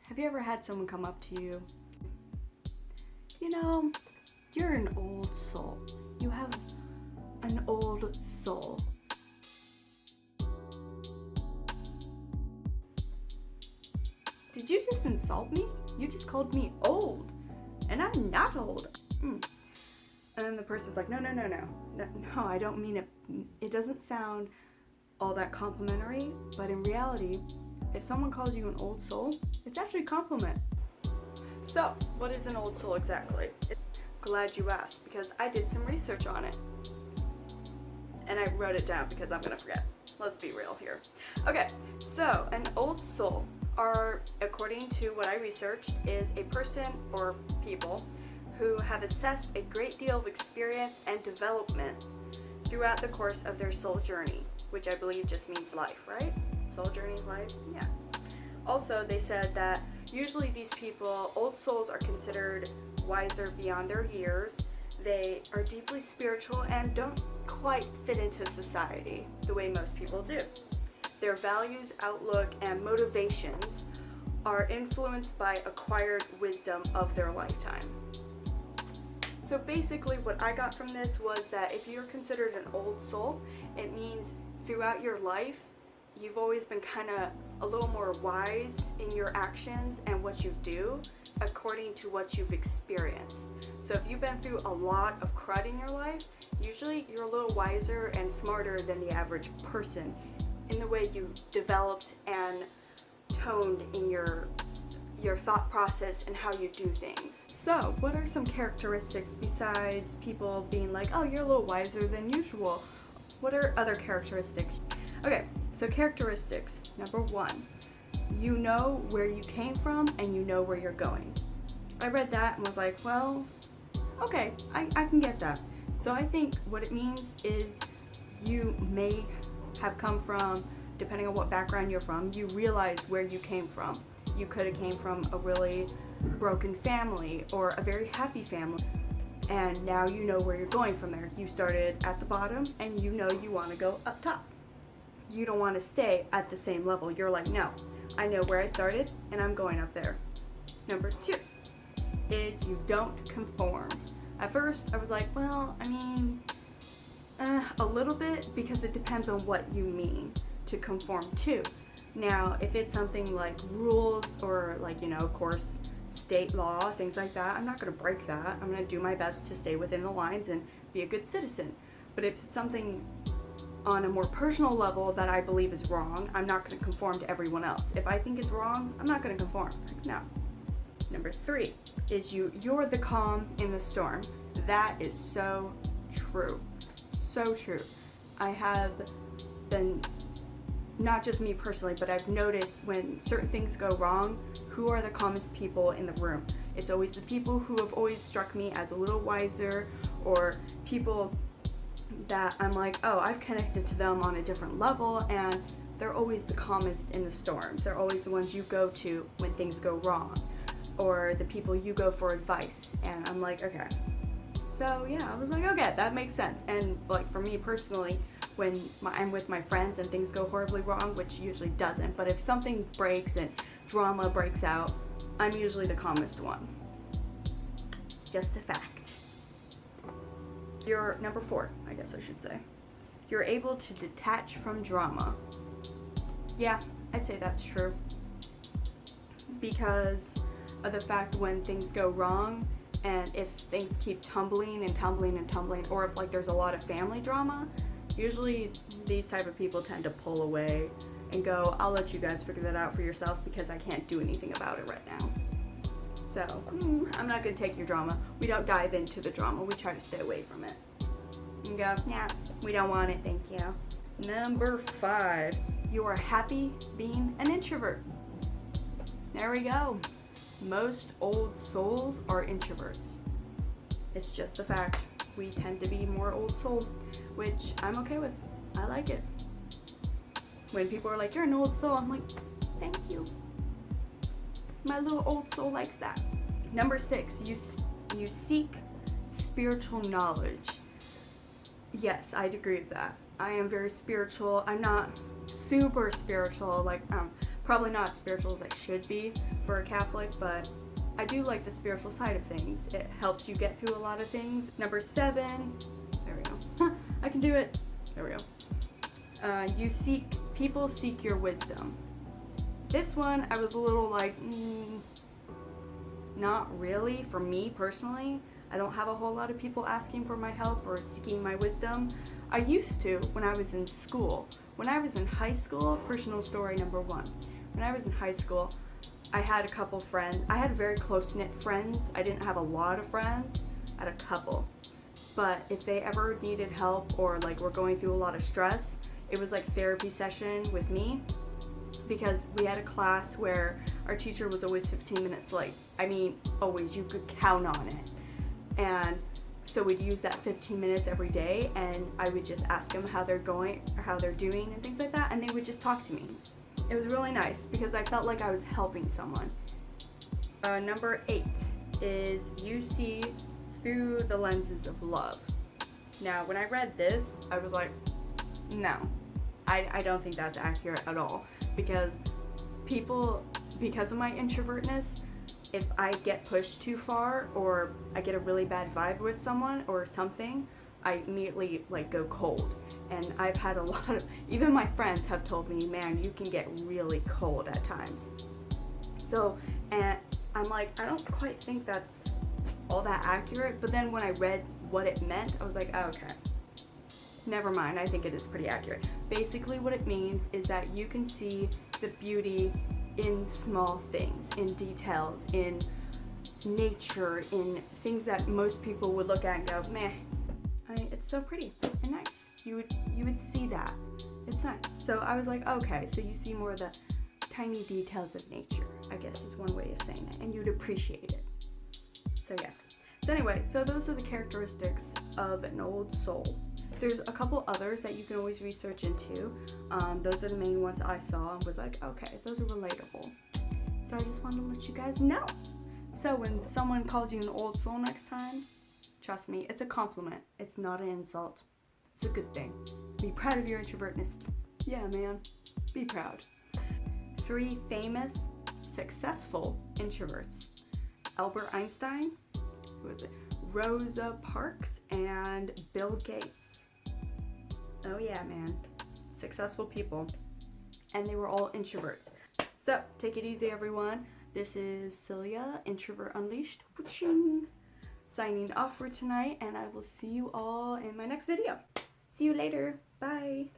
Have you ever had someone come up to you? You know, you're an old soul. You have an old soul. Did you just insult me? You just called me old. And I'm not old. And then the person's like, no, I don't mean it. It doesn't sound all that complimentary, but in reality, if someone calls you an old soul, it's actually a compliment. So, what is an old soul exactly? Glad you asked, because I did some research on it. And I wrote it down because I'm gonna forget. Let's be real here. Okay, so an old soul are, according to what I researched, is a person or people who have assessed a great deal of experience and development throughout the course of their soul journey, which I believe just means life, right? Soul journey, life, yeah. Also, they said that usually these people, old souls, are considered wiser beyond their years. They are deeply spiritual and don't quite fit into society the way most people do. Their values, outlook, and motivations are influenced by acquired wisdom of their lifetime. So basically what I got from this was that if you're considered an old soul, it means throughout your life, you've always been kind of a little more wise in your actions and what you do according to what you've experienced. So if you've been through a lot of crud in your life, usually you're a little wiser and smarter than the average person in the way you developed and toned in your thought process and how you do things. So, what are some characteristics besides people being like, oh, you're a little wiser than usual? What are other characteristics? Okay, so characteristics. Number 1, you know where you came from and you know where you're going. I read that and was like, well, okay, I can get that. So I think what it means is you may have come from, depending on what background you're from, you realize where you came from. You could have came from a really broken family or a very happy family, and now you know where you're going from there. You started at the bottom and you know you want to go up top. You don't want to stay at the same level. You're like, no, I know where I started and I'm going up there. Number 2 is you don't conform. At first I was like, well, I mean, a little bit, because it depends on what you mean to conform to. Now, if it's something like rules or like, of course, state law, things like that, I'm not going to break that. I'm going to do my best to stay within the lines and be a good citizen. But if it's something on a more personal level that I believe is wrong, I'm not going to conform to everyone else. If I think it's wrong, I'm not going to conform. No. Number 3 is you're the calm in the storm. That is so true. So true. I have been, not just me personally, but I've noticed when certain things go wrong, who are the calmest people in the room? It's always the people who have always struck me as a little wiser, or people that I'm like, oh, I've connected to them on a different level, and they're always the calmest in the storms. They're always the ones you go to when things go wrong, or the people you go for advice. And I'm like, okay. So yeah, I was like, okay, that makes sense. And like for me personally, when I'm with my friends and things go horribly wrong, which usually doesn't, but if something breaks and drama breaks out, I'm usually the calmest one. It's just a fact. You're number 4, I guess I should say. You're able to detach from drama. Yeah, I'd say that's true. Because of the fact when things go wrong, and if things keep tumbling, or if like there's a lot of family drama, usually these type of people tend to pull away and go, I'll let you guys figure that out for yourself because I can't do anything about it right now. So, I'm not going to take your drama. We don't dive into the drama. We try to stay away from it. And go, yeah, we don't want it, thank you. Number 5, you are happy being an introvert. There we go. Most old souls are introverts. It's just a fact. We tend to be more old soul, which I'm okay with. I like it. When people are like, you're an old soul, I'm like, thank you. My little old soul likes that. Number 6, you seek spiritual knowledge. Yes, I'd agree with that. I am very spiritual. I'm not super spiritual, Probably not as spiritual as I should be for a Catholic, but I do like the spiritual side of things. It helps you get through a lot of things. Number 7, there we go. I can do it. There we go. People seek your wisdom. This one, I was a little like, not really. For me personally, I don't have a whole lot of people asking for my help or seeking my wisdom. I used to when I was in school. When I was in high school, personal story number 1. When I was in high school, I had a couple friends. I had very close-knit friends. I didn't have a lot of friends. I had a couple. But if they ever needed help or like were going through a lot of stress, it was like therapy session with me, because we had a class where our teacher was always 15 minutes late. I mean, always. You could count on it. And so we'd use that 15 minutes every day, and I would just ask them how they're going or how they're doing and things like that, and they would just talk to me. It was really nice because I felt like I was helping someone. Number 8 is you see through the lenses of love. Now, when I read this, I was like, no, I don't think that's accurate at all, because because of my introvertness, if I get pushed too far or I get a really bad vibe with someone or something, I immediately like go cold. And I've had a lot of, even my friends have told me, man, you can get really cold at times. So, and I'm like, I don't quite think that's all that accurate. But then when I read what it meant, I was like, oh, okay, never mind. I think it is pretty accurate. Basically what it means is that you can see the beauty in small things, in details, in nature, in things that most people would look at and go, meh, it's so pretty and nice. You would see that. It's nice. So I was like, okay, so you see more of the tiny details of nature, I guess is one way of saying it, and you'd appreciate it. So yeah. So anyway, so those are the characteristics of an old soul. There's a couple others that you can always research into. Those are the main ones I saw and was like, okay, those are relatable. So I just wanted to let you guys know. So when someone calls you an old soul next time, trust me, it's a compliment. It's not an insult. It's a good thing. Be proud of your introvertness. Yeah, man. Be proud. 3 famous, successful introverts. Albert Einstein, who is it? Rosa Parks, and Bill Gates. Oh yeah, man. Successful people. And they were all introverts. So, take it easy, everyone. This is Celia, Introvert Unleashed, signing off for tonight, and I will see you all in my next video. See you later. Bye.